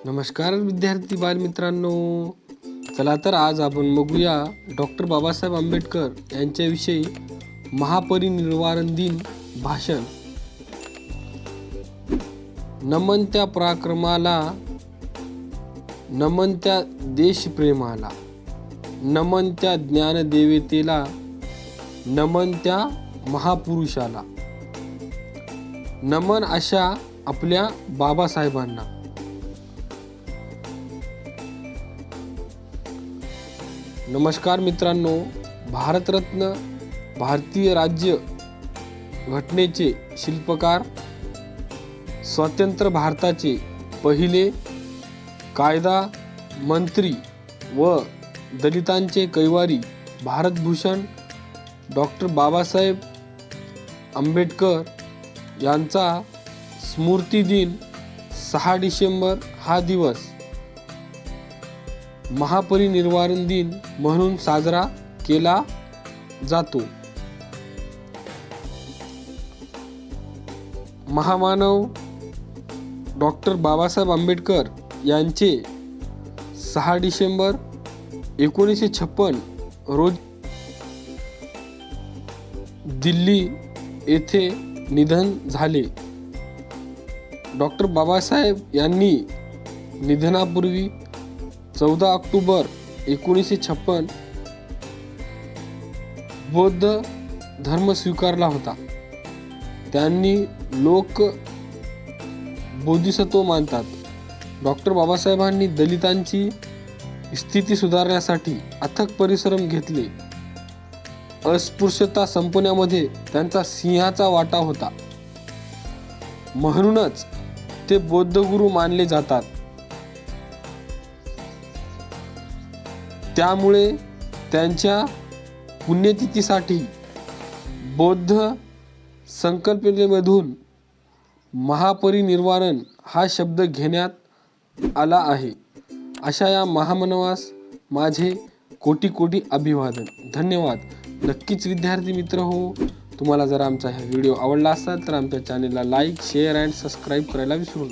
नमस्कार विद्यार्थी बालमित्रांनो, चला तर आज आपण बघूया डॉक्टर बाबासाहेब आंबेडकर यांच्याविषयी महापरिनिर्वाण दिन भाषण. नमन त्या पराक्रमाला, नमन त्या देशप्रेमाला, नमन त्या ज्ञानदेवतेला, नमन त्या महापुरुषाला, नमन अशा आपल्या बाबासाहेबांना. नमस्कार मित्रांनो, भारतरत्न, भारतीय राज्य घटनेचे शिल्पकार, स्वतंत्र भारताचे पहिले कायदा मंत्री व दलितांचे कैवारी भारतभूषण डॉक्टर बाबासाहेब आंबेडकर यांचा स्मृती दिन 6 डिसेंबर हा दिवस महापरिनिर्वाण दिन म्हणून साजरा केला जातो. महामानव डॉक्टर बाबासाहेब आंबेडकर यांचे 6 डिसेंबर 1956 रोज दिल्ली येथे निधन झाले. डॉक्टर बाबासाहेब यांनी निधनापूर्वी 14 ऑक्टोबर 1956 बौद्ध धर्म स्वीकारला होता. त्यांनी लोक बोधिसत्व मानतात. डॉक्टर बाबासाहेबांनी दलितांची स्थिती सुधारण्यासाठी अथक परिश्रम घेतले. अस्पृश्यता संपवण्यामध्ये त्यांचा सिंहाचा वाटा होता. म्हणूनच ते बौद्ध गुरु मानले जातात. त्यामुळे त्यांच्या पुण्यतिथीसाठी बौद्ध संकल्पनेमधून महापरिनिर्वाण हा शब्द घेण्यात आला आहे. अशा या महामानवास माझे कोटी कोटी अभिवादन. धन्यवाद. नक्कीच विद्यार्थी मित्र हो, तुम्हाला जर आमचा हा व्हिडिओ आवडला असेल तर आमच्या चॅनेलला लाईक, शेअर अँड सबस्क्राईब करायला विसरू नका.